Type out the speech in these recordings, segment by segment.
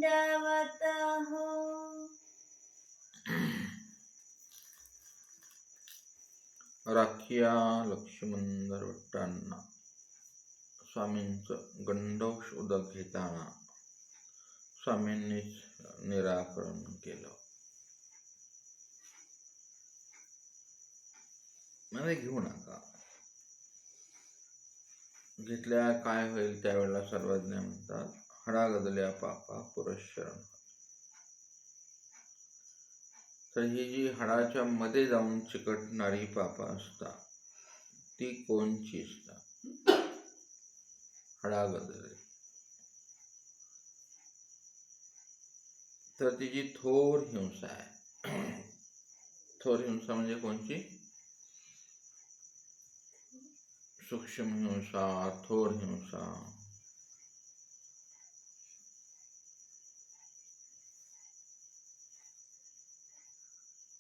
दंडवत हो. राखिया लक्ष्मणधर भट्टांना स्वामींचं गंडोष उदक घेताना स्वामींनीच निराकरण केलं. म्हणजे घेऊ नका, घेतल्या काय होईल त्यावेळेला सर्वज्ञ म्हणतात, हडागदल्या पापा पुरशरण. तर ही जी हाडाच्या मध्ये जाऊन चिकटणारी पापं असतात ती कोणची असतात? हडागदले. तर ती जी थोर हिंसा आहे, थोर हिंसा म्हणजे कोणची? सूक्ष्म हिंसा, थोर हिंसा.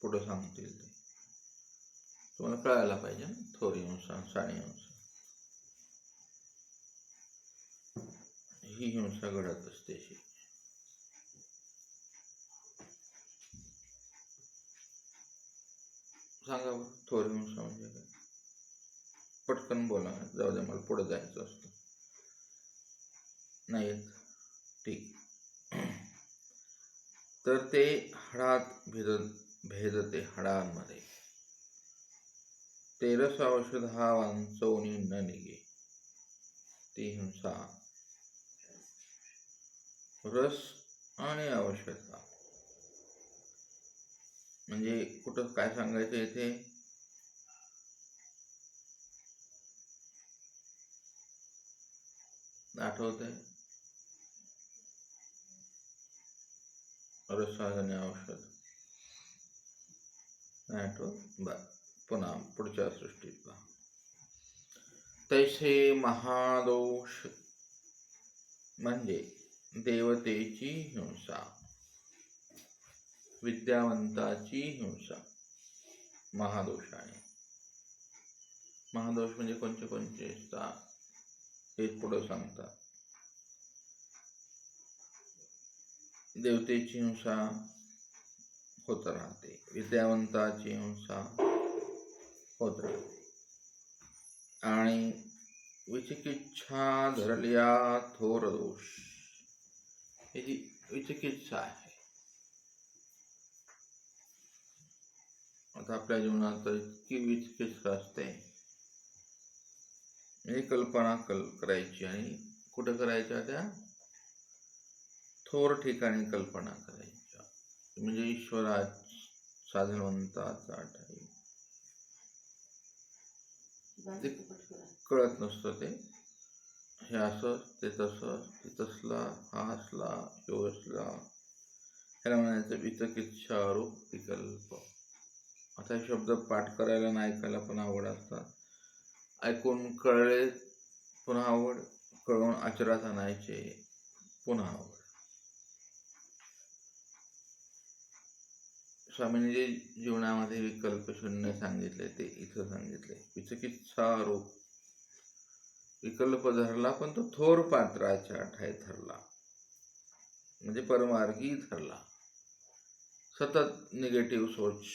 पुढे सांगतील ते तुम्हाला कळायला पाहिजे ना. थोर हिंसा, साणी हिंसा, ही हिंसा घडत असते. सांगा बरं, थोर हिंसा म्हणजे काय? पटकन बोला, जाऊ दे मला पुढे जायचं असतं. नाही ठीक. तर ते हाडात भेदते हाडांमध्ये. तेरस औषधा वांचवणी न निघे, ती हिंसा. रस आणि औषधा म्हणजे कुठं काय सांगायचं इथे? आठवतंय? रस आणि औषध नाही आठवत? बर, पुन्हा पुढच्या सृष्टीत पहा. तैसे महादोष म्हणजे देवतेची हिंसा, विद्यावंताची हिंसा महादोषाने. महादोष म्हणजे कोणते कोणते असतात हे पुढे सांगतात. देवतेची हिंसा होत राहते, विद्यावंताची हिंसा होत राहते, आणि विचिकिच्छा धरल्या थोर दोष. ही जी विचिकित्सा आहे, आता आपल्या जीवनात इतकी विचिकित्सा असते. म्हणजे कल्पना करायची, आणि कुठं करायच्या? त्या थोर ठिकाणी कल्पना करायच्या, म्हणजे ईश्वरात साधनवंताचा ठाई. ते कळत नसतं ते, हे असं ते तसं, ते तसला हा असला तो असला. ह्याला म्हणायचं विचिकित्सा रूप विकल्प. आता हे शब्द पाठ करायला आणि ऐकायला पण आवड असतात. ऐकून कळले पुन्हा आवड, कळून आचरात आणायचे पुन्हा आवड. स्वामींनी जे जीवनामध्ये विकल्प शून्य सांगितले ते इथं सांगितले. विचिकित्सा रूप विकल्प धरला, पण तो थोर पात्राच्या ठाई धरला, म्हणजे परमार्गी धरला. सतत निगेटिव्ह सोच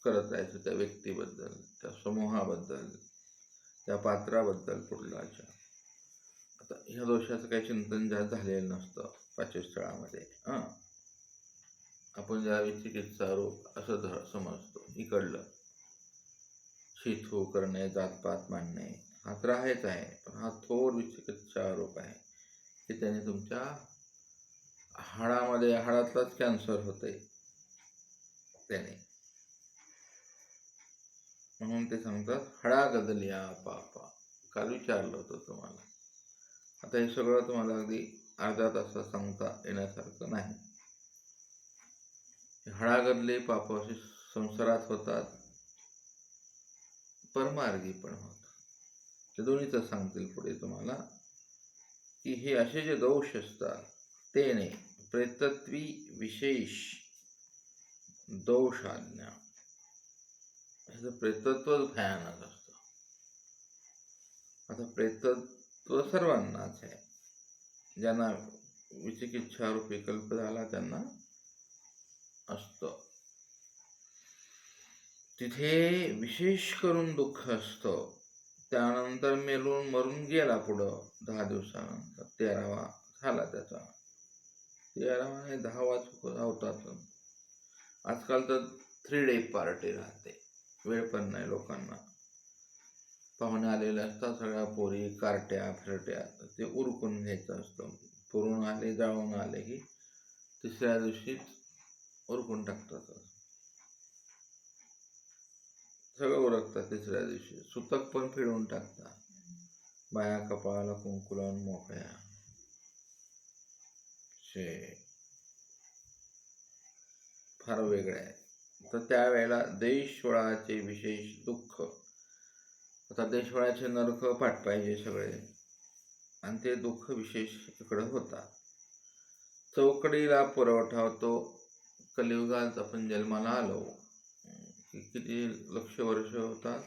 करत राहायचं त्या व्यक्तीबद्दल, त्या समूहाबद्दल, त्या पात्राबद्दल पुढल्याच्या. आता ह्या दोषाचं काही चिंतन जास्त झालेलं नसतं पाचस्थळामध्ये. आपण ज्या विचिकित्सा रूप असं समजतो, इकडलं शिथू करणे, जातपात मांडणे, हा तर आहेच आहे, पण हा थोर विचिकित्सा रूप आहे की त्याने तुमच्या हाडामध्ये, हाडातलाच कॅन्सर होते त्याने. म्हणून ते सांगतात हडागदल्या पापा. काल विचारलं होतं तुम्हाला. आता हे सगळं तुम्हाला अगदी अर्ध्या तासात सांगता येण्यासारखं नाही. हडागदले पाप असे संसारात होतात, परमार्गी पण होतात. ते दोन्हीच सांगतील पुढे तुम्हाला की हे असे जे दोष असतात ते नाही, प्रेतत्वी विशेष दोषाज्ञा. ह्याचं प्रेतत्वच भयानक असतं. आता प्रेतत्व सर्वांनाच आहे, ज्यांना विचिकित्सा रूपी कल्प झाला त्यांना असतं. तिथे विशेष करून दुःख असतं. त्यानंतर मरून गेला पुढं 10 दिवसानंतर 13वा झाला त्याचा. 13वा नाही 10वा होतात. आजकाल तर 3 डे पार्टी राहते. वेळ पण नाही लोकांना. पाहुणे आलेले असतात, सगळ्या पोरी कार्ट्या फिरट्या, ते उरकून घ्यायचं असतं. पुरून आले जाळून आले की तिसऱ्या दिवशीच उरकून टाकतात. सगळं उरकतात तिसऱ्या दिवशी. सुतक पण फिरवून टाकतात. बाया कपाळाला कुंकू लावून मोकळ्या. फार वेगळं आहे. तर त्यावेळेला देशवळाचे विशेष दुःख. आता देशवळाचे नरक पाठ पाहिजे सगळे, आणि ते दुःख विशेष इकडं होतात. चौकडीला पुरवठा होतो. कलियुगात आपण जन्माला आलो की किती लक्ष वर्ष होतात.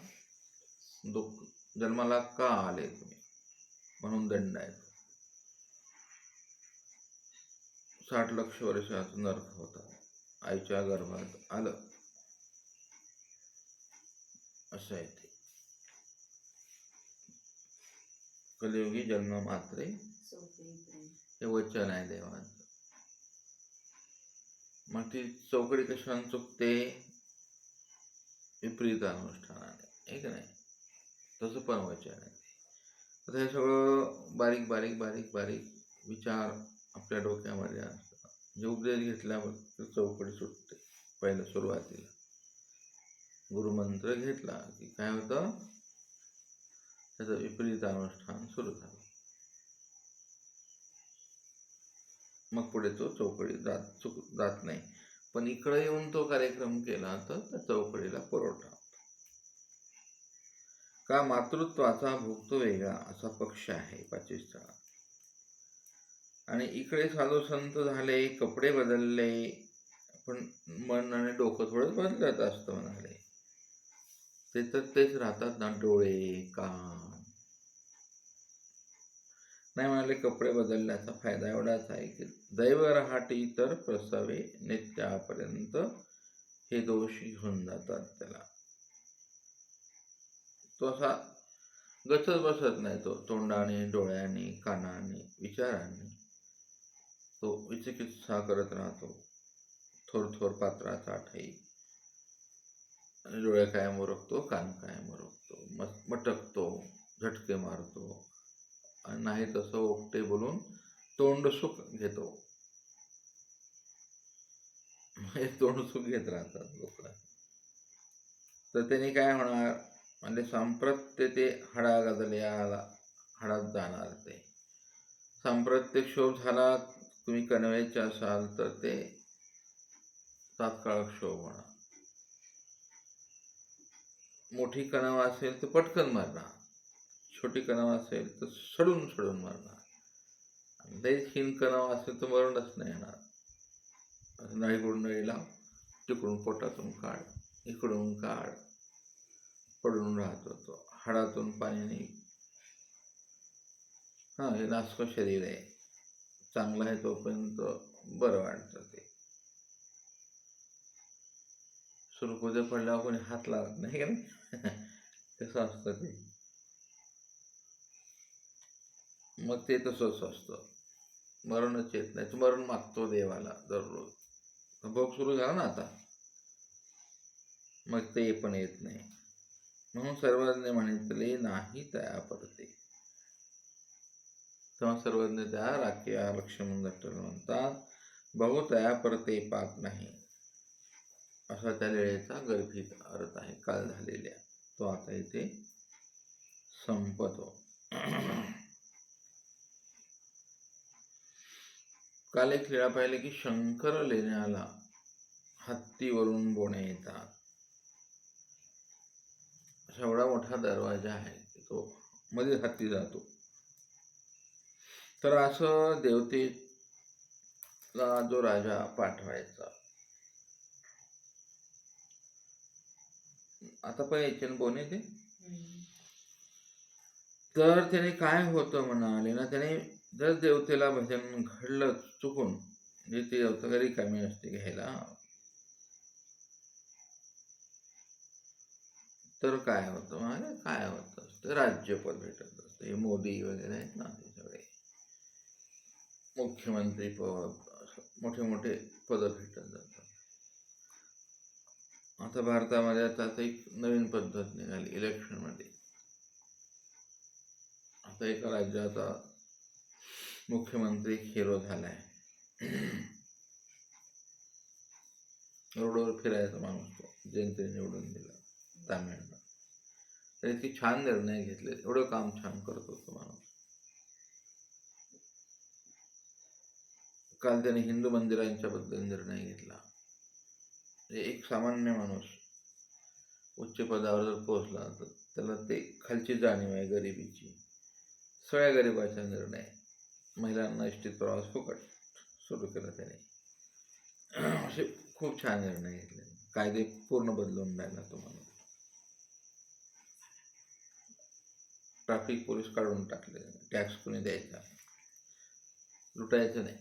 दुःख जन्माला का आले तुम्ही म्हणून दंड आहे. 60 लक्ष वर्षाचं नरक होतात. आईच्या गर्भात आलं असं आहे ते. कलियुगी जन्म मात्रे हे वचन आहे देवाचं. मग ती चौकडी कशाने चुकते? विपरीत अनुष्ठानाने, आहे का नाही? तसं पण वचन आहे. आता हे सगळं बारीक बारीक बारीक बारीक विचार आपल्या डोक्यामध्ये असतात. म्हणजे उपदेश घेतल्यावर चौकडी सुटते. पहिलं सुरुवातीला गुरुमंत्र घेतला की काय होतं, त्याचं विपरीत अनुष्ठान सुरू झालं. मग पुढे तो चौकडी जात नाही. पण इकडे येऊन तो कार्यक्रम केला तर त्या चौकडीला पुरवठा. का मातृत्वाचा भोगतो वेगळा असा पक्ष आहे पाचवीस्थळात. आणि इकडे साधू संत झाले, कपडे बदलले, पण मन आणि डोकं थोडं बदलत असतं म्हणाले. ते तर तेच राहतात ना, डोळे कान. नाही म्हणाले कपडे बदलण्याचा फायदा एवढाच आहे की दैव रहाटी तर प्रसवे नित्यापर्यंत हे दोष घेऊन जातात त्याला. तो असा गचत बसत नाही. तो तोंडाने, डोळ्याने, कानाने, विचारांनी तो विचिकित्सा करत राहतो. थोर थोर पात्राचा ठाई. आणि डोळे कायम ओरखतो, कान कायम ओरखतो, मटकतो, झटके मारतो, आणि नाही तसं ओकटे बोलून तोंड सुख घेतो. हे तोंड सुख घेत राहतात लोक. तर त्याने काय होणार म्हणजे सांप्रत्य ते हडागदल्याला हडात जाणार. ते सांप्रत्य क्षोभ झाला, तुम्ही कणवायचे असाल तर ते तात्काळ क्षोभ होणार. मोठी कणव असेल तर पटकन मरणार, छोटी कणव असेल तर सडून सडून मरणार. लईच हिन कणव असेल तर मरणच नाही येणार. नळीकडून नळी लाव, तिकडून पोटातून काढ, इकडून काढ, पडून राहतो तो. हाडातून पाणी नाही. हां, हे नासकं शरीर आहे. चांगलं आहे तोपर्यंत बरं वाटतं ते. सुरकुत्या पडल्यावर कोणी हात लावत नाही का नाही. कसं असतं ते. मग ते तसंच असतं. मरणच येत नाही. मरण मागतो देवाला दररोज. भोग सुरू झाला ना आता, मग ते पण येत नाही. म्हणून सर्वज्ञ म्हणितले नाही तया परते. तेव्हा सर्वज्ञ त्या राख्या लक्ष्मण दत्तल म्हणतात, बहु तया परते पाप नाही. असा त्या लेळेचा गर्भित अर्थ आहे. काल झालेल्या तो आता इथे संपतो. काल एक लीळा पाहिले की शंकर लेण्याला हत्तीवरून बोणे येतात. असा एवढा मोठा दरवाजा आहे की तो मध्ये हत्ती जातो. तर असं देवतेला जो राजा पाठवायचा, आता पण यायचे बोने ते. तर त्याने काय होतं म्हणाले ना, त्याने जर देवतेला भजन घडलं चुकून, म्हणजे ती देवता रिकामी असते घ्यायला, तर काय होतं, म्हणजे काय होतं असतं, राज्यपद भेटत असतं. हे मोदी वगैरे आहेत ना, ते सगळे मुख्यमंत्री पद, मोठे मोठे पद भेटत जातात. आता भारतामध्ये आता एक नवीन पद्धत निघाली इलेक्शनमध्ये. आता एका राज्याचा मुख्यमंत्री हिरो झालाय. रोडवर फिरायचा माणूस तो, जनतेने निवडून दिला तामिळनाडू. तर इतकी छान निर्णय घेतले, एवढं काम छान करत होतो माणूस. काल त्याने हिंदू मंदिरांच्या बद्दल निर्णय घेतला. एक सामान्य माणूस उच्च पदावर जर पोहोचला तर त्याला ते खालची जाणीव आहे गरिबीची. सगळ्या गरिबाचा निर्णय. महिलांना इष्टित प्रवास फुकट सुरू केला त्याने. असे खूप छान निर्णय घेतले. कायदे पूर्ण बदलून राहिला तो माणूस. ट्रॅफिक पोलीस काढून टाकले. टॅक्स कोणी द्यायचा, लुटायचं नाही.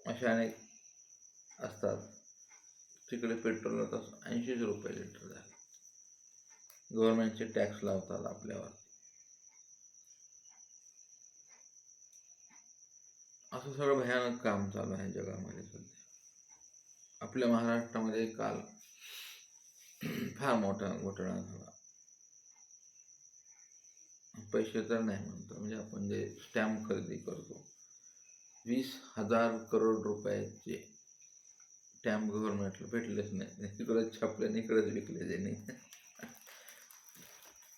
अशा अनेक असतात. तिकडे पेट्रोल आता 80 रुपये लिटर झाले. गव्हर्नमेंटचे टॅक्स लावतात आपल्यावर. असं सगळं भयानक काम चालू आहे जगामध्ये सध्या. आपल्या महाराष्ट्रामध्ये काल फार मोठा घोटाळा झाला. पैसे तर नाही म्हणतो, म्हणजे आपण जे स्टॅम्प खरेदी करतो, 20,000 करोड रुपयाचे स्टॅम्प गव्हर्नमेंटला भेटलेच नाही. इकडेच छापले आणि इकडेच विकले त्यांनी.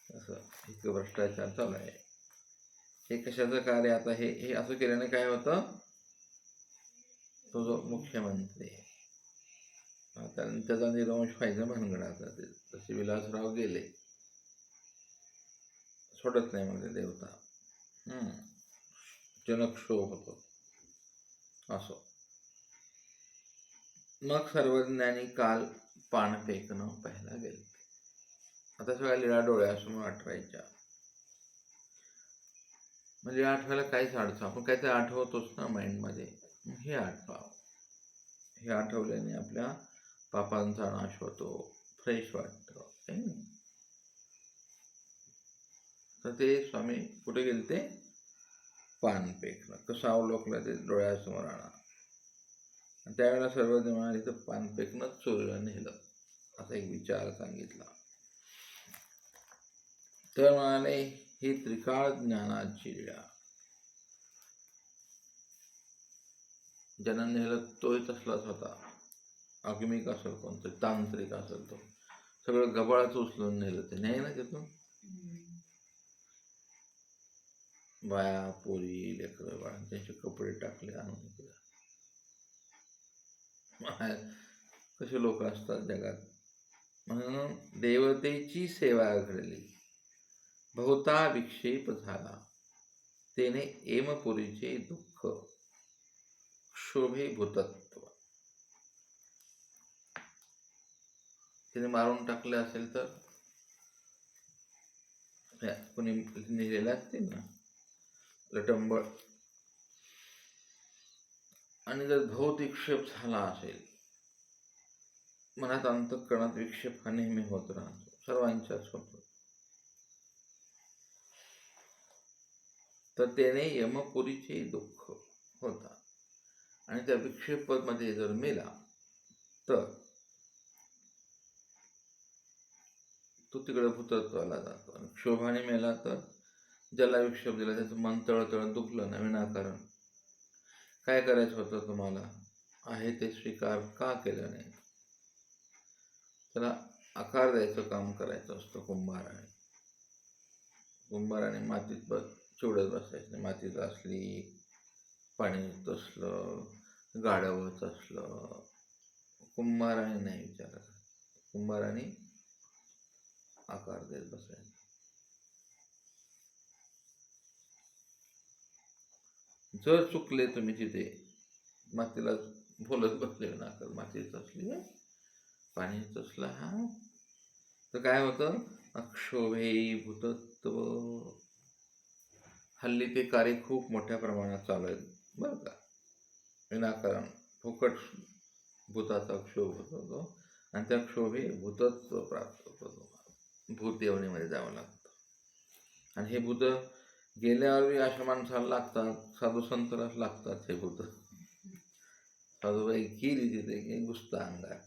असं इतकं भ्रष्टाचार चालू आहे. हे कशाचं कार्य? आता हे असं केल्याने काय होतं, तो जो मुख्यमंत्री आहे त्याचा निर्वंश व्हायचा भानगडाचा. ते तसे विलासराव गेले, सोडत नाही म्हणजे देवता. जनक्षोभ होतो. असो, मग सर्वज्ञांनी काल पान फेकणं पाहायला गेले. आता सगळ्या लिळा डोळ्यासमोर आठवायच्या. म्हणजे आठवायला काहीच अडचण, आपण काहीतरी आठवतोच ना माइंडमध्ये. हे आठवावं. हे आठवल्याने आपल्या पापांचा नाश होतो, फ्रेश वाटतं. तर ते स्वामी कुठे गेले ते पान फेकणं. कसं अवलोकलं ते डोळ्यासमोर आणा. त्यावेळेला सर्वजण म्हणाले तर पान फेकणं चोरीला नेलं, असा एक विचार सांगितला. तर म्हणाले ही त्रिकाळ ज्ञानाची लीळा. ज्यानं नेलं तोही तसलाच होता. आगमिक असेल, कोणतं तांत्रिक असेल, तो सगळं गबाळाच उचलून नेलं. ते नाही ना तिथून. बाया, पोरी, लेकरं बाळा त्यांचे कपडे टाकले आणून. कसे लोक असतात जगात. म्हणून देवतेची सेवा घडली, बहुता विक्षेप झाला, तेने एमपुरीचे दुःख क्षोभे भूतत्व. तिने मारून टाकले असेल तर कोणी लिहिलेले असतील ना लटंबळ. आणि जर भौत विक्षेप झाला असेल, मनात अंतःकरणात विक्षेप हा नेहमी होत राहतो, सर्वांच्याच होतो. तर त्याने यमपुरीचे दुःख होता. आणि त्या विक्षेपमध्ये जर मेला तर तो तिकडे भूतत्वाला जातो. आणि क्षोभाने मेला तर ज्याला विक्षेप दिला त्याचं मन तळतळ दुखलं ना विनाकारण. काय करायचं होतं तुम्हाला? आहे ते स्वीकार का केलं नाही? त्याला आकार द्यायचं काम करायचं असतं कुंभाराने. कुंभाराने मातीत चिवडत बसायचं. मातीत असली, पाणी असलं, गाढवच असलं, कुंभाराने नाही विचार करत. कुंभाराने आकार देत बसायचा. जर चुकले तुम्ही तिथे, मातीला बोलत बसले ना, मातीच असली, पाणीच असला, तर काय होतं? अक्षोभे भूतत्व. हल्ली ते कार्य खूप मोठ्या प्रमाणात चालू आहेत बरं का. विनाकारण फुकट भूताचा क्षोभ होतो आणि त्या क्षोभे भूतत्व प्राप्त होतो. भूत येवणीमध्ये जावं लागतं आणि हे भूत गेल्यावरही अशा माणसाला लागतात, साधू संतांनाच लागतात हे भूत. साधूबाई गेली तिथे की घुसता अंगात.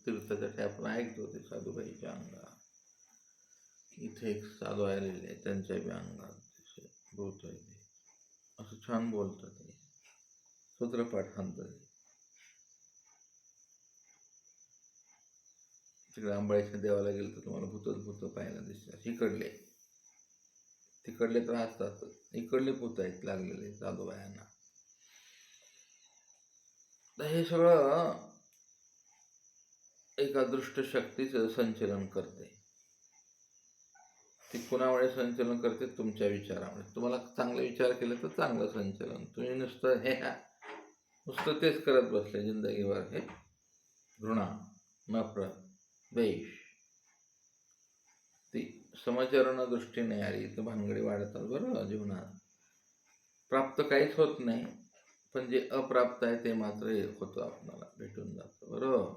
तीर्थासाठी आपण ऐकतो ते साधूबाईच्या अंगात. इथे एक साधू आलेले त्यांच्या बी अंगात भूत आहे ते. असं छान बोलतात ते सूत्रपाठ सांगतात. तिकडे आंबाळीच्या देवाला गेलं तर तुम्हाला भूतच भूत पाहायला दिसतात. तिकडले तर असतात, इकडले भूत आहेत लागलेले साधूबायांना. तर हे सगळं एका दृष्ट शक्तीचं संचलन करते. ती कुणामुळे संचलन करते? तुमच्या विचारामुळे. तुम्हाला चांगले विचार केले तर चांगलं संचलन. तुम्ही नुसतं तेच करत बसले जिंदगीभर, हे घृणा, नफरत, द्वेष, ती समचरण दृष्टी नाही आली तर भानगडी वाढतात बरं जीवनात. प्राप्त काहीच होत नाही, पण जे अप्राप्त आहे ते मात्र होतं, आपल्याला भेटून जातं बरं.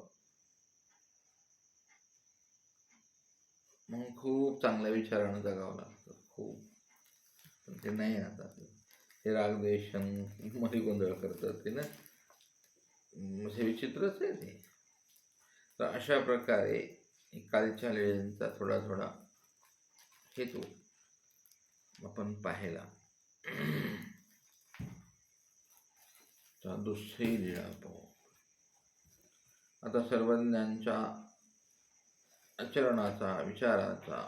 मग खूप चांगल्या विचारानं जगावं लागतं, खूप. पण ते नाही. आता हे रागद्वेष मध्ये गोंधळ करतात ते ना, हे विचित्रच आहे ते. तर अशा प्रकारे कालच्या लीळेंचा थोडा थोडा हेतू आपण पाहिला. दुसरी लीळा पाहू. आता सर्वज्ञांच्या आचरणाचा, विचाराचा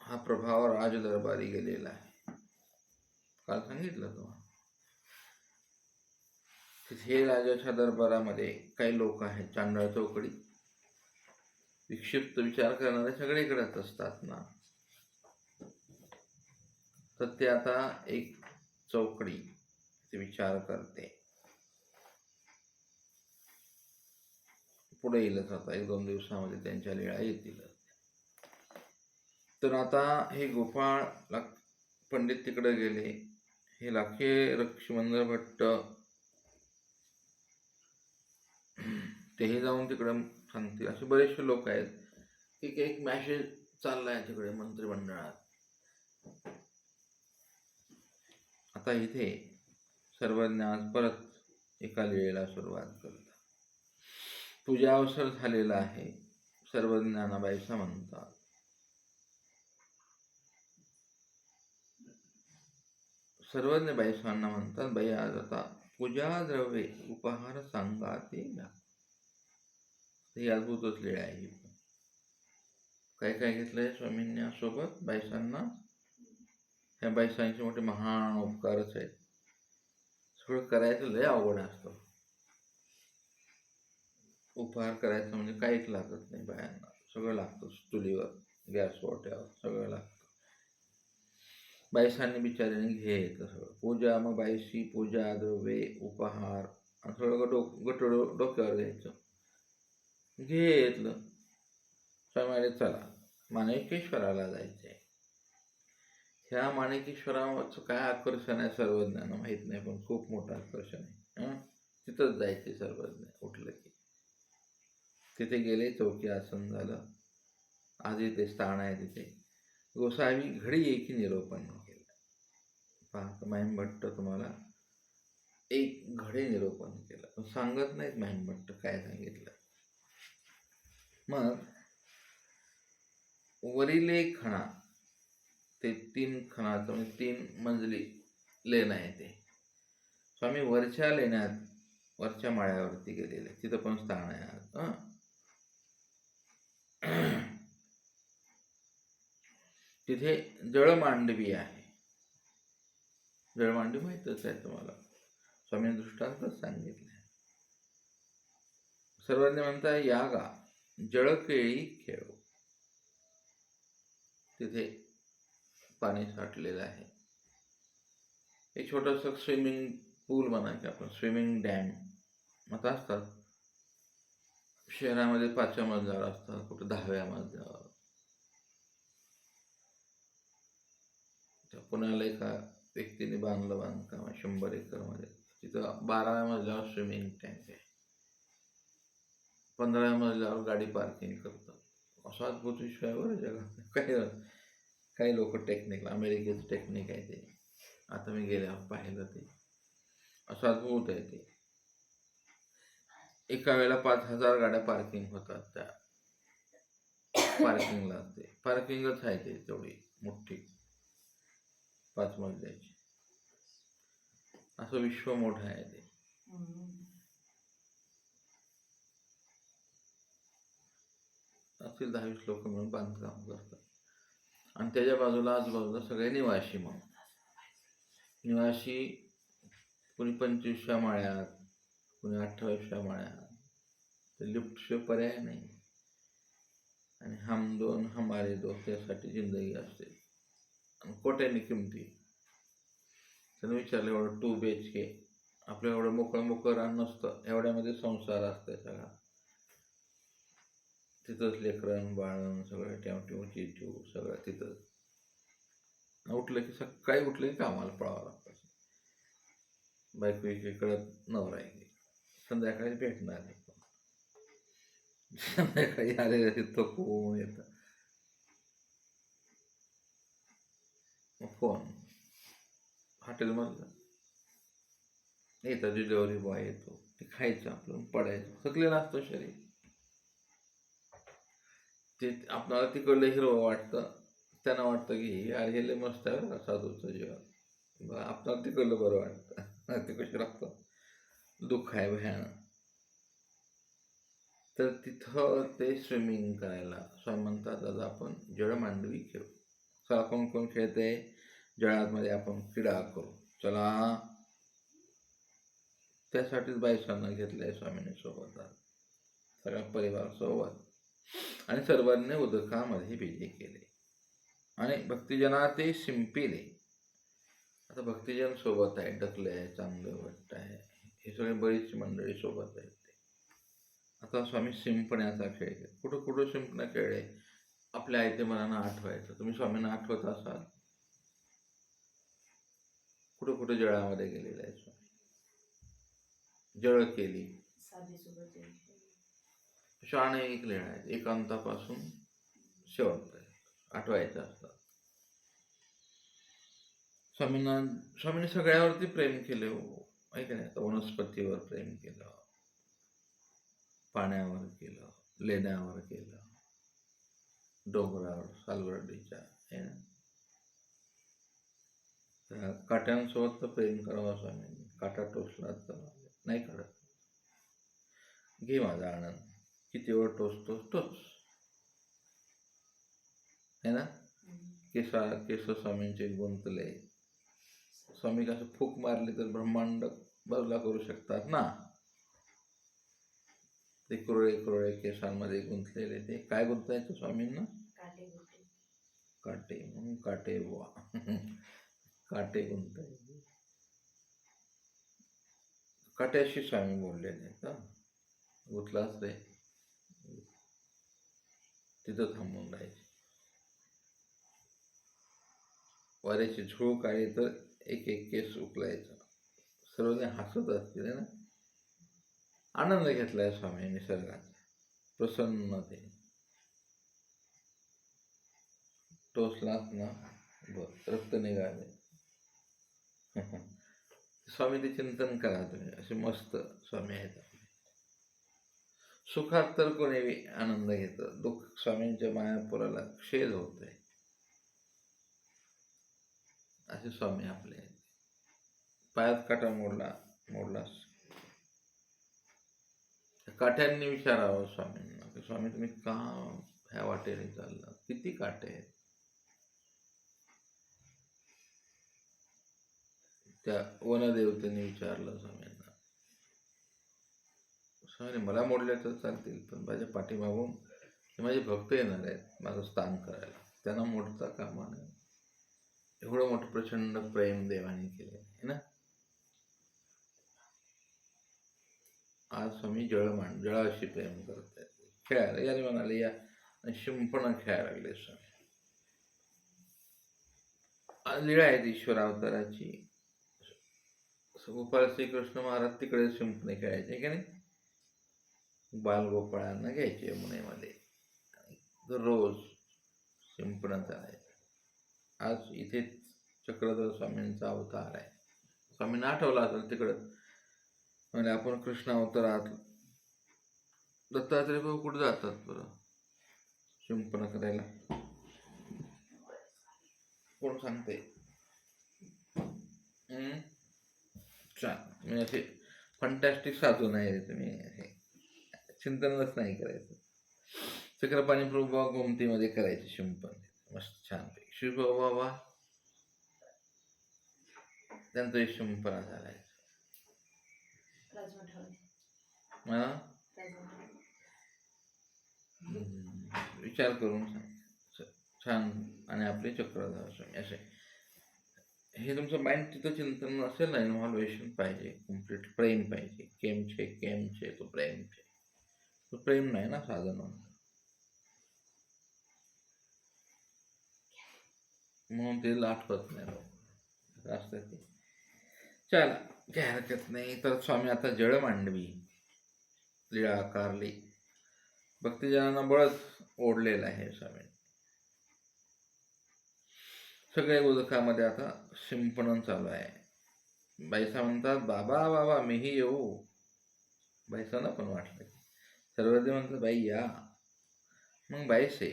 हा प्रभाव राजदरबारी गेलेला आहे. काल सांगितलं तुम्हाला. तिथे राजाच्या दरबारामध्ये काही लोक आहेत, चांडाळ चौकडी, विक्षिप्त विचार करणारे सगळीकडेच असतात ना. तर ते आता एक चौकडी ते विचार करते. पुढे येईलच आता 1-2 दिवसामध्ये त्यांच्या लीळा येतील. तर आता हे गोपाळ पंडित तिकडे गेले. हे लाखे लक्ष्मण भट्ट तेही जाऊन तिकडे सांगतील. असे बरेचसे लोक आहेत की एक मॅसेज चाललाय तिकडे मंत्रिमंडळात. आता इथे सर्वज्ञान परत एका लीळेला सुरुवात करतात. पूजाअवसर झालेला आहे. सर्वज्ञानाबाईचा म्हणतात. सर्वज्ञ बाईसांना म्हणतात, बाई आज आता पूजा द्रव्ये उपहार सांगाते या. ही अद्भुतच लीळा आहे. काय काय घेतलंय स्वामींनी सोबत बाईसांना? ह्या बाईसांचे मोठे महान उपकारच आहेत. सगळं करायचं लय अवघड असतं. उपहार करायचं म्हणजे काहीच लागत नाही बायांना. सगळं लागतं. चुलीवर, गॅस ओट्यावर सगळं लागतं. बाईसांनी बिचाऱ्याने घेतलं सगळं. पूजा, मग बाईशी पूजा द्रव्ये उपहार सगळं डोक्यावर घ्यायचं. घेतलं. स्वामीने चला माणिकेश्वराला जायचंय. ह्या माणिकेश्वराचं काय आकर्षण आहे सर्वज्ञांना माहीत नाही, पण खूप मोठं आकर्षण आहे. तिथंच जायचे सर्वज्ञ उठलं की. तिथे गेले, चौकी आसन झालं. आधी ते स्थान आहे तिथे. गोसावी घडी एकी निरोपण केलं. पहा, महिम भट्ट तुम्हाला एक घडी निरोपण केलं, पण सांगत नाहीत महिम भट्ट काय सांगितलं. मग वरील एक खणा, ते 3 खणाचं म्हणजे 3 मजली लेण आहे ते. स्वामी वरच्या लेण्यात, वरच्या माळ्यावरती गेलेले. तिथं पण स्थान आहे आज. तिथे जळमांडवी आहे. जळमांडवी माहीतच आहे तुम्हाला. स्वामी दृष्टांतच सांगितलं. सर्वज्ञ म्हणता, यागा जळकेळी खेळ. तिथे पाणी साठलेलं आहे. एक छोटंसं स्विमिंग पूल म्हणा की आपण, स्विमिंग डॅम आता असतात शहरामध्ये. 5व्या मजल्यावर असतात, कुठं 10व्या मजल्यावर. पुण्याला एका व्यक्तीने बांधलं बांधकाम 100 एकरमध्ये. तिथं 12व्या मजल्यावर स्विमिंग टँक आहे, 15व्या मजल्यावर गाडी पार्किंग करतात. असा अद्भुत विषय आहे बरं जगात. काही काही लोक टेक्निक, अमेरिकेचं टेक्निक आहे ते. आता मी गेल्यावर पाहिलं ते असं अद्भुत आहे ते. एका वेळेला 5,000 गाड्या पार्किंग होतात त्या पार्किंगला. ते पार्किंगच आहे ते तेवढी मोठी 5 मजल्याची. असं विश्व मोठं आहे ते. असतील 10-20 लोक मिळून बांधकाम करतात. आणि त्याच्या बाजूला आजूबाजूला सगळे निवासी. मग निवासी कोणी 25व्या माळ्यात, कोणी 28व्या माळ्यात. तर लिफ्टशिवाय पर्याय नाही. आणि हम दोन हमारे दो त्यासाठी जिंदगी असते. आणि कोट्याने किमती. त्यानं विचारलं एवढं 2 BHK आपलं एवढं मोकळं रान नसतं, एवढ्यामध्ये संसार असते सगळा. तिथंच लेकरण बाळण सगळं टेवटिव चिचू सगळं तिथंच. उठलं की सकाळी उठलं की कामाला पळावं लागतं. बायको एकीकडं, नवरा एकीकडे. संध्याकाळी भेटणार आहे. संध्याकाळी आले थकून येतं. फोन हॉटेलमधलं येतं, डिलिव्हरी बॉय येतो, ते खायचं आपलं, पडायचं. थकलेलं असतं शरीर. ते आपल्याला तिकडलं हिरवं वाटतं, त्यांना वाटतं की यार हे लय मस्त आहे बरं साधूचं जेवण. आपल्याला तिकडलं बरं वाटतं. ते कशी लागतं, दुःख आहे भयानक. तर तिथं ते स्विमिंग करायला स्वामी म्हणतात आज आपण जळमांडवी खेळू. चला कोण कोण खेळते जळामध्ये, आपण क्रीडा करू चला. त्यासाठीच बायसांना घेतलंय स्वामींनी सोबत, सगळा परिवार सोबत. आणि सर्वांनी उदकामध्ये विजय केले आणि भक्तिजना ते शिंपिले. आता भक्तिजन सोबत आहे, ढकले आहे, चांगलं वाटत आहे, हे सगळे बरीच मंडळी सोबत आहेत. आता स्वामी शिंपण्याचा खेळ खेळ. कुठं कुठं शिंपणं खेळ आहे आपल्या आयते मनानं आठवायचं. तुम्ही स्वामींना आठवत असाल, कुठं कुठं जळामध्ये गेलेलं आहे स्वामी. जळ केली अशा अनेक लेण्या आहेत. एकांतापासून शेवटपर्यंत आठवायचं असतात. स्वामींनी सगळ्यावरती प्रेम केले हो, ऐका नाही. वनस्पतीवर प्रेम केलं, पाण्यावर केलं, लेण्यावर केलं, डोंगरावर सालवर्डीच्या आहे ना. त्या काट्यांसोबत तर प्रेम करावं स्वामींनी. काटा टोचला तर नाही काढत. घे माझा आनंद, किती वेळ टोचतोस तोच है ना. केस स्वामींचे गुंतले. स्वामी कसं फूक मारली तर ब्रह्मांड बाजूला करू शकतात ना. ते कुरळे केसांमध्ये गुंतलेले, ते काय गुंतायचं स्वामींना, काटे म्हणून काटे बुवा. काटे गुंतायचे. काट्याशी स्वामी बोललेले का, गुंतलाच रे तिथं थांबून राहायचे. वाऱ्याची झुळूक आली तर एक एक केस उकलायचा. सर्वजण हसत असतील ना. आनंद घेतलाय स्वामी निसर्गाचा, प्रसन्नते. टोचलाच ना रक्त निघाले. स्वामीचे चिंतन करा तुम्ही, असे मस्त स्वामी आहेत. सुखात तर कोणी आनंद घेतं, दुःख स्वामींच्या मायापुराला क्षेद होत आहे. असे स्वामी आपले आहेत. पायात काटा मोडलास, काठ्यांनी विचारावं स्वामींना की स्वामी तुम्ही का ह्या वाटेने चालला, किती काटे आहेत. त्या वनदेवतेने विचारलं स्वामींना. स्वामी मला मोडले तर चालतील, पण माझ्या पाठीमागून माझे भक्त येणार आहेत माझं स्थान करायला, त्यांना मोडता कामा नये. एवढं मोठं प्रचंड प्रेम देवाने केले आहे ना. आज स्वामी जळाशी प्रेम करत आहेत. खेळायला याने म्हणाले या, शिंपण खेळायला लागले स्वामी. लीळा आहेत ईश्वर अवताराची. गोपाळ श्रीकृष्ण महाराज तिकडे शिंपणे खेळायचे की नाही, बालगोपाळांना घ्यायचे यमुनेमध्ये, रोज शिंपणं चालायचं. आज इथेच चक्रधर स्वामींचा अवतार आहे. स्वामींना आठवला असेल तिकडं, म्हणजे आपण कृष्ण अवतारात दत्तात्रय भाऊ कुठे जातात बरं शिंपण करायला, कोण सांगते? छान. मी असे फंटॅस्टिक साधू नाही रे तुम्ही, हे चिंतनच नाही करायचं. चक्रपाणी प्रभू गोमतीमध्ये करायचे शिंपण मस्त छान. शिवबाबा त्यांचं शिंपणा झालाय. विचार करून छान. आणि आपले चक्रधर स्वामी असे, हे तुमचं माइंड तिथं चिंतन असेल ना, इन्व्हॉल्वेशन पाहिजे, कम्प्लीट प्रेम पाहिजे. केम छे तो प्रेम छे, तो प्रेम नाही ना साधन, म्हणून ते आठवत नाही असतं ते. चला, काय हरकत नाही. तर स्वामी आता जळ मांडवी लीळा आकारली, भक्तिजनांना बळच ओढलेलं आहे स्वामी. सगळ्या उदकामध्ये आता शिंपणन चालू आहे. बाईसा म्हणतात, बाबा बाबा मीही येऊ. बाईसांना पण वाटलं. सर्वदेव म्हणतात, बाई या. मग बाईसे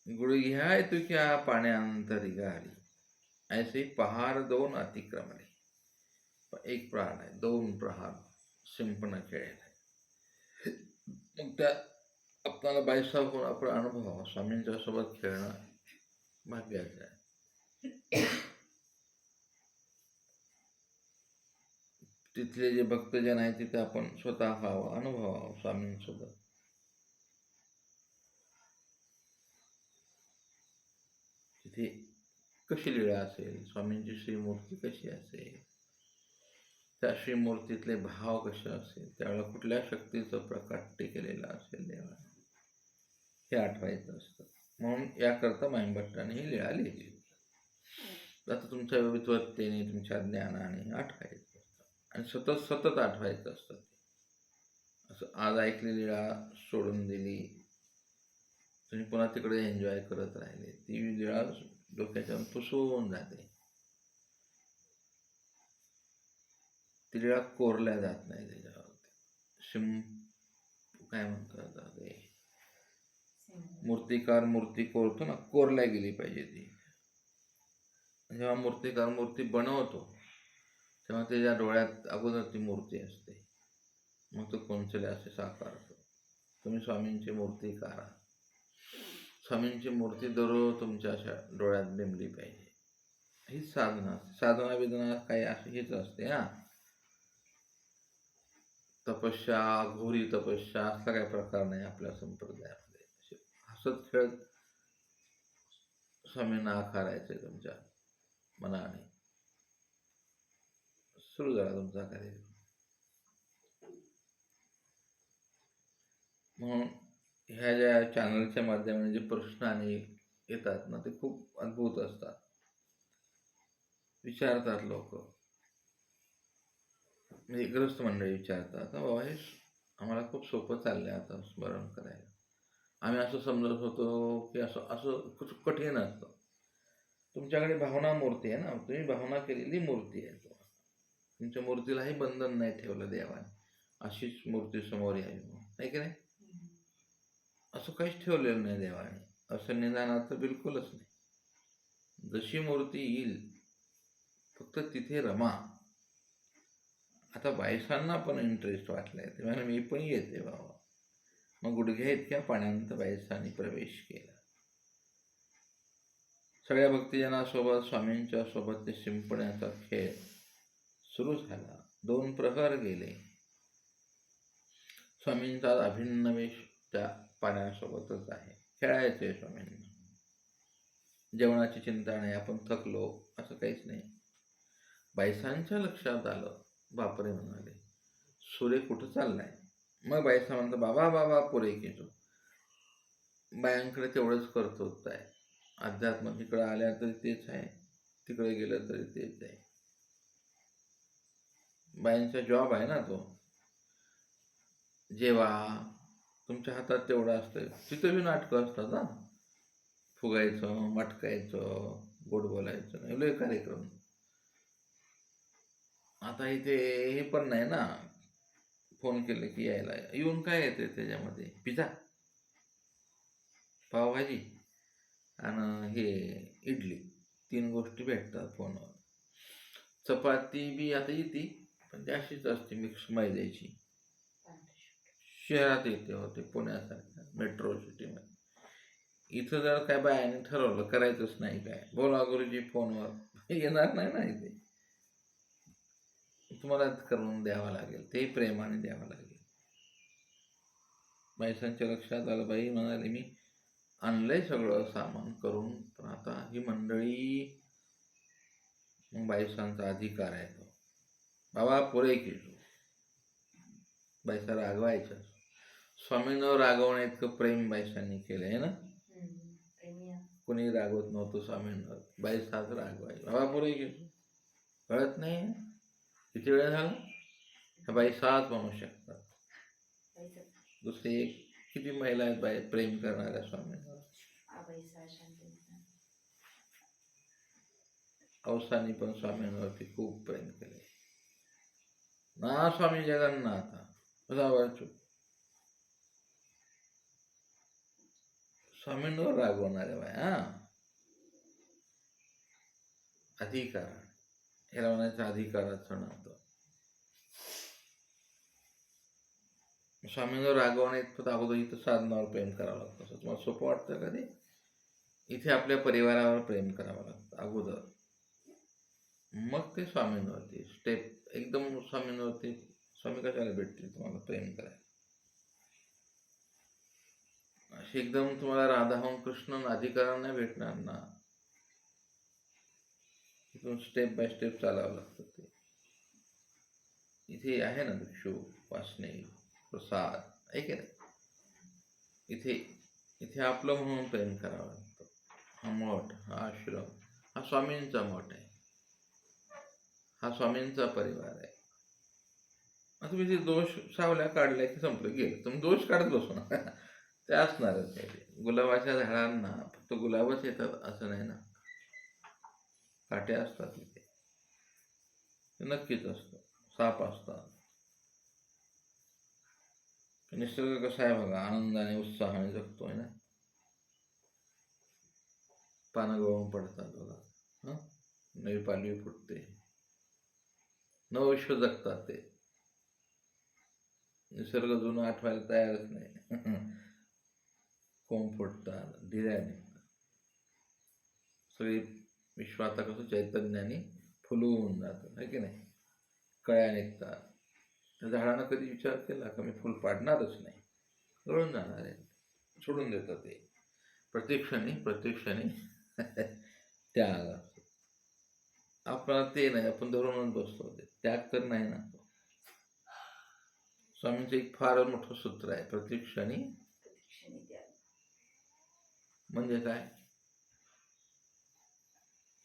गुडघ्या तुक्या पाण्याअंतरी गाली, ऐसे पहार दोन अतिक्रमणे. एक प्रहार आहे, दोन प्रहार शिंपण खेळायला. मग त्या आपल्याला बाईसा होऊन आपण अनुभव स्वामींच्या सोबत खेळणं भाग्याचं आहे. तिथले जे भक्तजन आहेत तिथे आपण स्वतः व्हावं, अनुभवावं स्वामींसोबत. तिथे कशी लीळा असेल, स्वामींची श्रीमूर्ती कशी असेल, त्या श्रीमूर्तीतले भाव कसे असेल, त्यावेळेला कुठल्या शक्तीचं प्रकाट्य केलेलं असेल देवाने, हे आठवायचं असतं. म्हणून याकरता माईंभट्टाने ही लीळा लिहिली. आता तुमच्या विद्वत्तेने, तुमच्या ज्ञानाने आठवायचं असतं आणि सतत सतत आठवायचं असतं. असं आज ऐकलेली लीळा सोडून दिली, तुम्ही पुन्हा तिकडे एन्जॉय करत राहिले, ती लीळा डोक्याच्या पुसून जाते. ती लीळा कोरल्या जात नाही त्याच्यावरती. काय म्हणतात ते, मूर्तिकार मूर्ती कोरतो ना, कोरल्या गेली पाहिजे ती. जेव्हा मूर्तिकार मूर्ती बनवतो तेव्हा त्याच्या डोळ्यात अगोदर ती मूर्ती असते, मग तो कोणचले असे साकारतो. तुम्ही स्वामींची मूर्ती कारा, स्वामींची मूर्ती दररोज तुमच्या अशा डोळ्यात बिंबली पाहिजे. हीच साधना. साधना विधना काही अशी हीच असते. तपस्या, घोरी तपस्या असा काही प्रकार नाही आपल्या संप्रदायामध्ये. हसत खेळत स्वामींना आकारायचे तुमच्या मनाने. सुरू झाला तुमचा कार्यक्रम. म्हणून ह्या ज्या चॅनलच्या माध्यमाने जे प्रश्न आणि येतात ना, ते खूप अद्भुत असतात. विचारतात लोक, म्हणजे ग्रस्त मंडळी विचारतात, बाबा हे आम्हाला खूप सोपं चाललंय आता स्मरण करायला. आम्ही असं समजत होतो की असं असं खूप कठीण असतं. तुमच्याकडे भावना मूर्ती आहे ना, तुम्ही भावना केलेली मूर्ती आहे. तुमच्या मूर्तीलाही बंधन नाही ठेवलं देवाने, अशीच मूर्ती समोर यावी नाही की नाही. असं काहीच ठेवलेलं नाही देवाने, असं निदानात तर बिलकुलच नाही. जशी मूर्ती येईल फक्त तिथे रमा. आता बायसांना पण इंटरेस्ट वाटलाय, तेव्हा मी पण येते बाबा. मग गुडघ्या इतक्या पाण्यात बायसांनी प्रवेश केला. सगळ्या भक्तिजनासोबत स्वामींच्या सोबत ते शिंपण्याचा खेळ सुरू झाला. 2 प्रहर गेले. स्वामींचा अभिन्न वेश त्या पाण्यासोबतच आहे. खेळायचे स्वामींना. जेवणाची चिंता नाही, आपण थकलो असं काहीच नाही. बायसांच्या लक्षात आलं, बापरे म्हणाले, सूर्य कुठं चाललाय. मग बायसा म्हणतो, बाबा बाबा पुरे केलो. बायांकडे तेवढंच करतो आहे. अध्यात्म इकडं आल्या तरी तेच आहे, तिकडे गेलं तरी तेच आहे. बाईंचा जॉब आहे ना तो. जेव्हा तुमच्या हातात तेवढं असतं तिथं बी नाटकं असतात ना. फुगायचं, मटकायचं, गोड बोलायचं, नाही लय कार्यक्रम. आता इथे हे पण नाही ना, फोन केले की यायला. येऊन काय येते त्याच्यामध्ये? पिझ्झा, पावभाजी आणि हे इडली, 3 गोष्टी भेटतात फोनवर. चपाती बी आता येते, पण ती अशीच असते मिक्स मैद्याची. शहरात येते होते पुण्यासारख्या मेट्रो सिटीमध्ये. इथं जर काय बायाने ठरवलं करायचंच नाही काय, बोला गुरुजी फोनवर, येणार नाही ना इथे. तुम्हाला करून द्यावं लागेल, ते प्रेमाने द्यावं लागेल. बायसांच्या लक्षात आलं, बाई म्हणाले मी आणलंय सगळं सामान करून, पण आता ही मंडळी, मग बायसांचा अधिकार आहे तो. बाबा पुरे केलो, बायसा रागवायच्या. स्वामींवर रागवण्या इतकं प्रेम बायसांनी केलं आहे ना. कोणी रागवत नव्हतं स्वामींवर, बायसाच रागवायचं. बाबा पुरे केलो, कळत नाही किती वेळ झाला. ह्या बायसाच म्हणू शकतात. दुसरे किती महिला आहेत बाई प्रेम करणाऱ्या स्वामींवर. अवसानी पण स्वामींवरती खूप प्रेम केले ना. स्वामी जगन्नाथ बसावरचो स्वामींवर रागवणारे बाय. अधिकार, ह्याला म्हणायचं अधिकाराचं नातं. स्वामींवर रागवणं इतपत अगोदर इथं साधनावर प्रेम करावं लागतं. असं तुम्हाला सोपं वाटतं का ते? इथे आपल्या परिवारावर प्रेम करावं लागतं अगोदर, मग ते स्वामींवरती स्टेप एकदम. स्वामींवरती स्वामी कशाला भेटतील तुम्हाला प्रेम करायला? अशी एकदम तुम्हाला राधाहून कृष्ण अधिकारांना नाही भेटणार ना. इथून स्टेप बाय स्टेप चालावं लागतं. ते इथे आहे ना भिक्षू, वासने, प्रसाद, आहे की नाही. इथे आपलं म्हणून प्रेम करावं लागतं. हा मठ, हा आश्रम, हा स्वामींचा मठ आहे, हा स्वामींचा परिवार आहे. आता तुम्ही ते दोष सावल्या काढल्या की संपलं, गेलं. तुम्ही दोष काढत बसू ना. ते असणारच आहे. गुलाबाच्या झाडांना फक्त गुलाबच येतात असं नाही ना, काटे असतात तिथे, नक्कीच असतं. साप असतात. निसर्ग कसा आहे बघा, आनंदाने उत्साहाने जगतोय ना. पानं गळून पडतात बघा, नवी पालवी फुटते, नवं विश्व जगतात ते. निसर्ग जुनं आठवायला तयारच नाही. कोंब फुटतात, ढिऱ्या निघतात, सगळी विश्व आता कसं चैतन्याने फुलवून जातं, आहे की नाही. कळ्या निघतात. त्या झाडानं कधी विचार केला का मी फुल पाडणारच नाही, गळून जाणार आहे, सोडून देतात ते. प्रत्यक्षाने त्याग असतो. आपल्याला ते नाही, आपण धरूनच बसतो. त्याग तर नाही ना. स्वामींचं एक फार मोठं सूत्र आहे, प्रत्यक्षाने म्हणजे काय.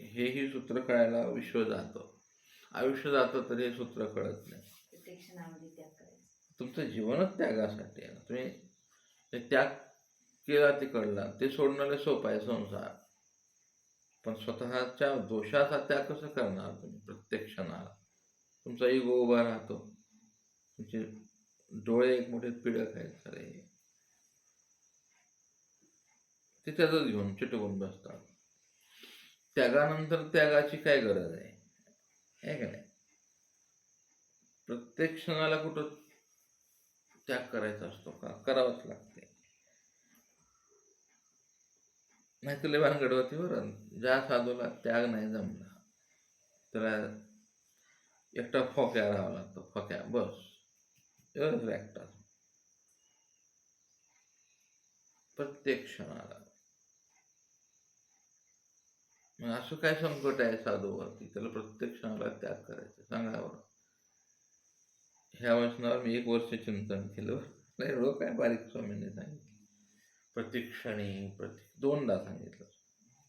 हेही सूत्र कळायला विश्व जातं, आयुष्य जातं, तरी हे सूत्र कळत नाही. तुमचं जीवनच त्यागासाठी आहे. तुम्ही त्याग केला ते कळला, ते सोडणं सोपं आहे संसार. पण स्वतःच्या दोषाचा त्याग कसं करणार तुम्ही? प्रत्येक क्षणाला तुमचा इगो उभा राहतो, तुमचे डोळे एक मोठे पिडक आहेत खरे, ते त्यातच घेऊन चिटकून बसतात. त्यागानंतर त्यागाची काय गरज आहे का नाही. प्रत्येक क्षणाला कुठं त्याग करायचा असतो का? करावंच लागते. नाही तुला भानगड होती बरं. ज्या साधूला त्याग नाही जमला त्याला एकटा फोक्या राहावा लागतो, फोक्या बस, एवढंच एकटा. प्रत्येक क्षणाला. मग असं काय संकट आहे साधूवरती, त्याला प्रत्येक क्षणाला त्याग करायचं? सांगा बरं. ह्या वचनावर मी 1 वर्ष चिंतन केलं. नाही एवढं काय बारीक स्वामींनी सांगितलं. प्रत्येक क्षणी, 2दा सांगितलं,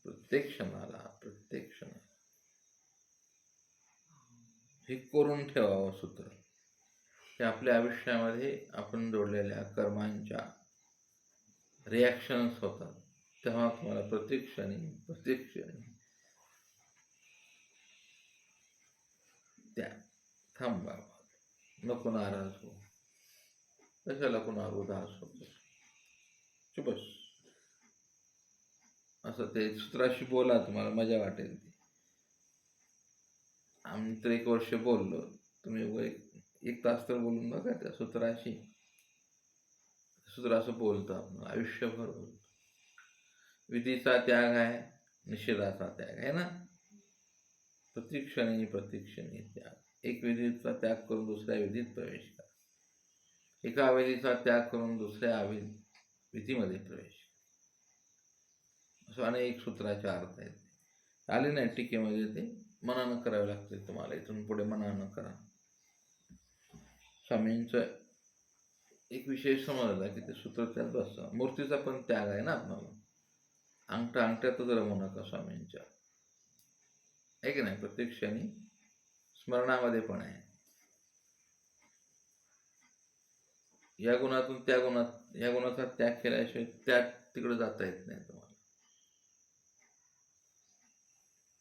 प्रत्येक क्षणाला, प्रत्येक क्षणाला. हे करून ठेवावं सूत्र. ते आपल्या आयुष्यामध्ये आपण जोडलेल्या कर्मांच्या रिॲक्शन्स होतात, तेव्हा तुम्हाला प्रत्येक क्षणी त्या थांबा, नको नाराज हो, कशाला कुणा उदास होतो, बस असं ते सूत्राशी बोला, तुम्हाला मजा वाटेल. आम्ही तर 1 वर्ष बोललो, तुम्ही 1 तास तर बोलून बघा त्या सूत्राशी. सूत्र असं बोलतं, आपण आयुष्यभर बोलतो. विधीचा त्याग आहे, निषेधाचा त्याग आहे ना. प्रत्येक क्षणी त्याग. एक विधीचा त्याग करून दुसऱ्या विधीत प्रवेश करा, एका विधीचा त्याग करून दुसऱ्या विधीमध्ये प्रवेश करा. असं अनेक सूत्राचे अर्थ आहेत. आले नाही टीकेमध्ये, ते मनानं करावे लागते तुम्हाला. इथून पुढे मनानं करा. स्वामींचं एक विषय समजला की ते सूत्र त्यात बसतं. मूर्तीचा पण त्याग आहे ना आपल्याला. अंगठ्यातच रमू नका स्वामींच्या, आहे की नाही. प्रत्येक क्षणी स्मरणामध्ये पण आहे. या गुणातून त्या गुणात, या गुणाचा त्याग केल्याशिवाय त्यात तिकडे जाता येत नाही तुम्हाला.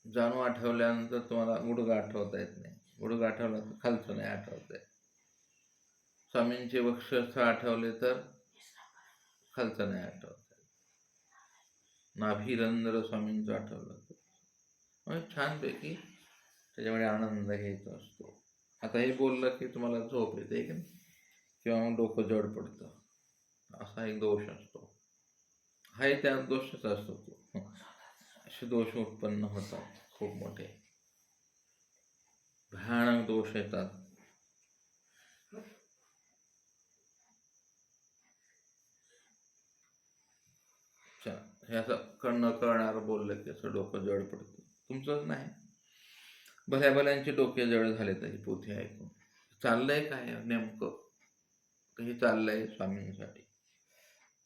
जाणू आठवल्यानंतर तुम्हाला गुडघा आठवता येत नाही, गुडघा आठवला तर खालचं नाही आठवता येत. स्वामींचे वक्षस्थ आठवले तर खालचं नाही आठवता येत. नाभिरंध्र स्वामींचं आठवलं तर म्हणजे छानपैकी त्याच्यामुळे आनंद घ्यायचा असतो. आता हे बोललं की तुम्हाला झोप येते की नाही, किंवा मग डोकं जड पडतं, असा एक दोष असतो. हाही त्या दोषच असतो तो. असे दोष उत्पन्न होतात, खूप मोठे भयानक दोष येतात. हे असं न कळणार बोललं की असं डोकं जड पडतं. तुमचंच नाही, भल्या भल्यांचे डोके जड झाले तरी पोथी ऐकून. चाललंय काय नेमकं, हे चाललंय स्वामींसाठी.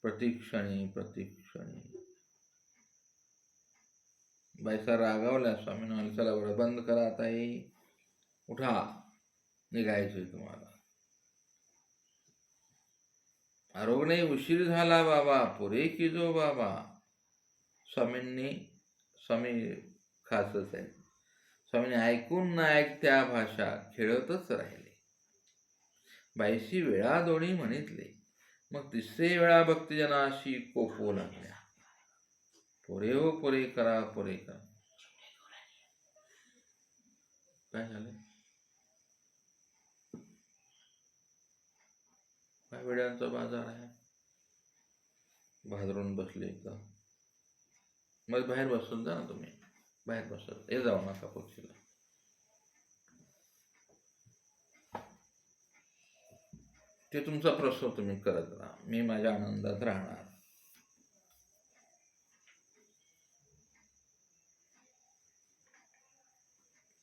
प्रतीक्षणी बायसा रागावल्या, स्वामी म्हणाले चला बरं बंद करा आता, हे उठा, निघायचंय तुम्हाला. आरोग्य उशीर झाला बाबा, पुरे की जो बाबा. स्वामी खासच आहे. स्वामींनी ऐकून ना ऐकत्या भाषा खेळतच राहिले. बाईशी वेळा दोन्ही म्हणितले, मग 3रे वेळा भक्तजनाशी कोपवू लागल्या. पुरे हो पुरे करा, पुरे करा. काय झालं, काय वेळांचा बाजार आहे. भादरून बसले का, मग बाहेर बसून जा ना तुम्ही, बाहेर बसत हे जाऊ नका पक्षीला. ते तुमचा प्रश्न तुम्ही करत राहा, मी माझ्या आनंदात राहणार.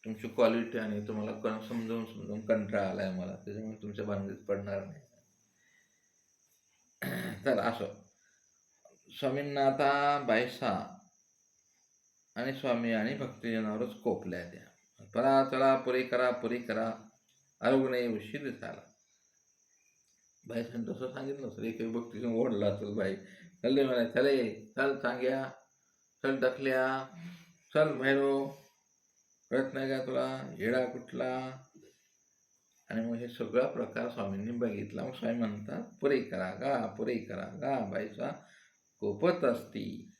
तुमची क्वालिटी आणि तुम्हाला समजून कंटाळा आलाय मला, त्याच्यामुळे तुमच्या भानगडीत पडणार नाही. तर असं स्वामींना आता बायसा आणि स्वामी आणि भक्तजनावरच कोपल्या त्या. परा चला पुरे करा, आरोग्य नाही उशीर झाला. बायसाने तसं सांगितलं असेल, एक भक्तीजन ओढला असेल, बाई चल मला, चले चल चांग्या, चल दखल्या, चल भैरव, कळत नाही का तुला, येडा कुठला. आणि मग हे सगळा प्रकार स्वामींनी बघितला. मग स्वामी म्हणतात पुरे करा गा. बायसा कोपत असती,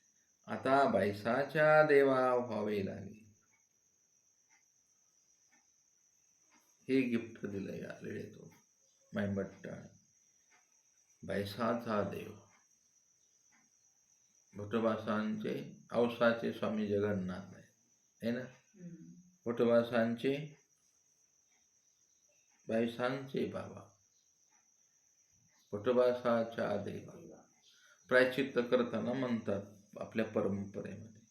आता बायसाच्या देवा व्हावे लागले. हे गिफ्ट दिलं या वेळेतून मायभट्ट. बायसाचा देव भटोबासांचे औसाचे स्वामी जगन्नाथ आहे ना. भटोबासांचे बायसांचे बाबा, भटोबासाच्या देवा. प्रायचित्त करताना म्हणतात आपल्या परंपरेमध्ये,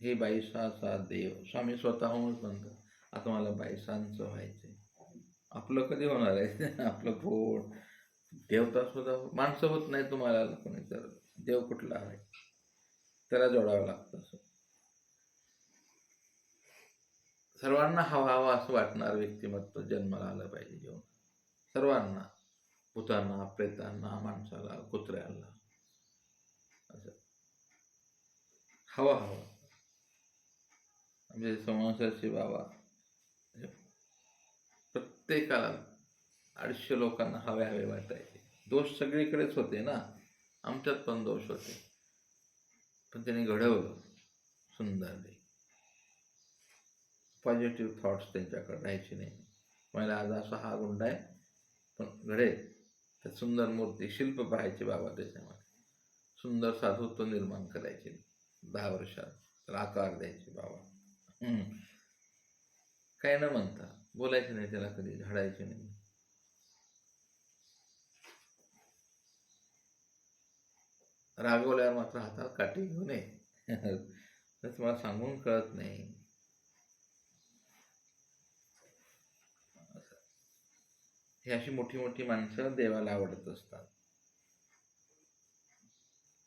हे बाईसाचा देव. स्वामी स्वतःहूनच म्हणतात आता मला बाईसांचं व्हायचंय. आपलं कधी होणार आहे आपलं गोड देवता सुद्धा माणसं होत नाही तुम्हाला कोणी, तर देव कुठला आहे. त्याला जोडावं लागतं. असं सर्वांना हवा हवा असं वाटणार व्यक्तिमत्व जन्माला आलं पाहिजे जीवन. सर्वांना, भूतांना, प्रेतांना, माणसाला, कुत्र्याला, असं हवा हवा. म्हणजे संवत्सरचे बाबा प्रत्येकाला 250 लोकांना हवे हवे वाटायचे. दोष सगळीकडेच होते ना, आमच्यात पण दोष होते, पण त्यांनी घडवलं सुंदर. पॉझिटिव्ह थॉट्स त्यांच्याकडे राहायचे नाही. मला आज असा हा गुंड आहे, पण घडेल तर सुंदर मूर्ती शिल्प पाहायचे बाबा त्याच्यामध्ये. सुंदर साधुत्व निर्माण करायचे 10 वर्षात, त्याला आकार द्यायचे बाबा. काय न म्हणता बोलायचे नाही त्याला, कधी झाडायचे नाही. रागवल्यावर मात्र हातात काठी घेऊ नये. तर मला सांगून कळत नाही. ही अशी मोठी मोठी माणसं देवाला आवडत असतात.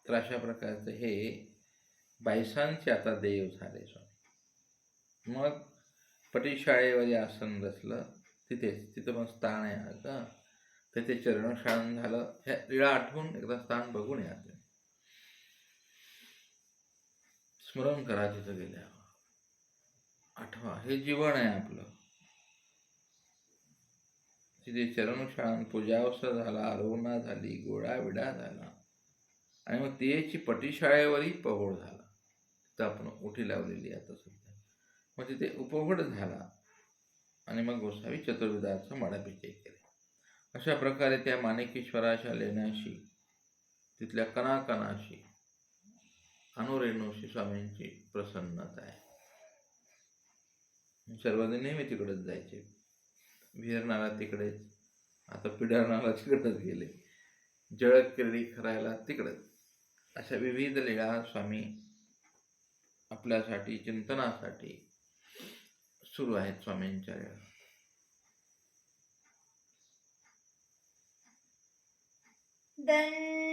तर अशा प्रकारचं हे 22 आता देव झाले स्वामी. मग पटीशाळेवर आसन बसलं तिथं पण स्थान आहे का, तिथे चरणशाळन झालं. ह्या लीळा आठवून एकदा स्थान बघून या. स्मरण करा तिथं गेल्यावर, आठवा. हे जीवन आहे आपलं. तिथे चरणशाळन पूजावसा झाला, आरोवणा झाली, गोळा विडा झाला, आणि मग त्याची पटीशाळेवरही पहोड झाला. तिथं आपण उठी लावलेली आता सध्या. मग तिथे उपवड झाला, आणि मग गोसावी चतुर्विधाचा माडापिचे केले. अशा प्रकारे त्या माणिकेश्वराच्या लेण्याशी, तिथल्या कणाकणाशी, अनुरेणूशी स्वामींची प्रसन्नता आहे. सर्वजण नेहमी तिकडेच जायचे. विहरणाला तिकडेच, आता पिढारणाला तिकडेच गेले, जळक्रीडी करायला तिकडेच. अशा विविध लीळा स्वामी आपल्यासाठी चिंतनासाठी सुरू आहेत स्वामींच्या लीळा. दंड